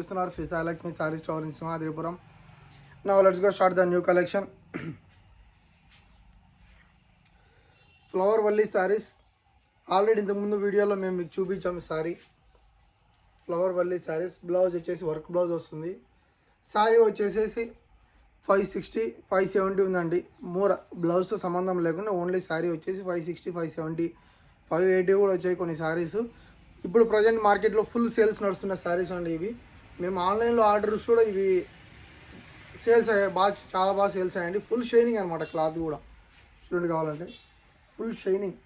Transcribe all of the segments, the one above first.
చూస్తున్నారు Shri Sailakshmi sari store in Simhadripuram. Now let's go start the new collection. Flower Valli saris already ఇంతకుముందు వీడియోలో మేము మీకు చూపించాము. సారీ ఫ్లవర్ వల్లీ సారీస్. బ్లౌజ్ వచ్చేసి వర్క్ బ్లౌజ్ వస్తుంది. సారీ వచ్చేసేసి 560 570 ఉందండి. బ్లౌజ్తో సంబంధం లేకుండా ఓన్లీ సారీ వచ్చేసి 560 570 580 కూడా వచ్చాయి కొన్ని సారీస్. ఇప్పుడు ప్రజెంట్ మార్కెట్లో ఫుల్ సేల్స్ నడుస్తున్న సారీస్ అండి ఇవి. మేము ఆన్లైన్లో ఆర్డర్స్ కూడా ఇవి సేల్స్ అయ్యాయి, చాలా బాగా సేల్స్ అయ్యాయండి. ఫుల్ షైనింగ్ అనమాట. క్లాత్ కూడా చూడండి, కావాలంటే ఫుల్ షైనింగ్.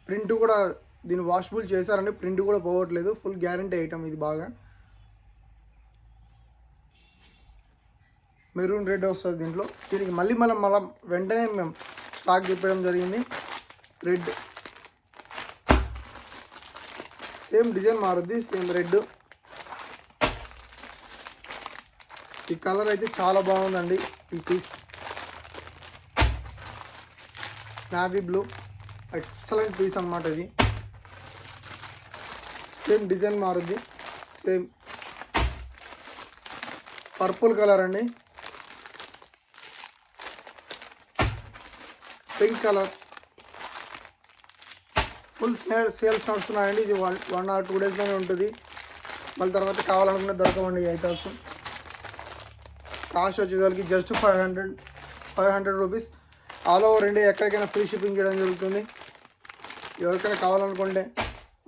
ప్రింట్ కూడా దీన్ని వాషబుల్ చేశారండి, ప్రింట్ కూడా పోవట్లేదు. ఫుల్ గ్యారంటీ ఐటమ్ ఇది. బాగా మెరూన్ రెడ్ వస్తుంది దీంట్లో. దీనికి మళ్ళీ మనం వెంటనే మేము స్టాక్ చెప్పడం జరిగింది. రెడ్ సేమ్ డిజైన్ మారుద్ది, సేమ్ రెడ్. ఈ కలర్ అయితే చాలా బాగుందండి. ఈ piece navy blue, excellent piece అన్నమాట ఇది. సేమ్ డిజైన్ మారుద్ది. సేమ్ పర్పుల్ కలర్ అండి, పింక్ కలర్. ఫుల్ సేల్స్ నడుస్తున్నాయండి. ఇది 1 or 2 డేస్లోనే ఉంటుంది. మళ్ళీ తర్వాత కావాలనుకుంటే దొరకమండి ఈ ఐటమ్స్. కాస్ట్ వచ్చేసరికి just 500 rupees. All over India ఎక్కడికైనా ఫ్రీ షిప్పింగ్ చేయడం జరుగుతుంది. ఎవరికైనా కావాలనుకుంటే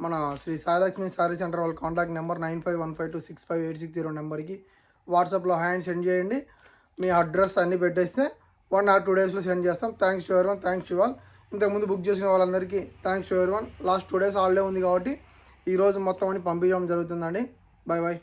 మన శ్రీ సాయిలక్ష్మి సారీ సెంటర్ వాళ్ళ కాంటాక్ట్ నెంబర్ 9515265860 నెంబర్కి వాట్సాప్లో హ్యాండ్ సెండ్ చేయండి. మీ అడ్రస్ అన్నీ పెట్టేస్తే 1 or 2 డేస్లో సెండ్ చేస్తాం. Thanks to everyone, thanks to all. ఇంతకుముందు బుక్ చేసిన వాళ్ళందరికీ thanks to everyone. Last 2 days holiday ఉంది కాబట్టి ఈరోజు మొత్తం అని పంపించడం జరుగుతుందండి. Bye bye.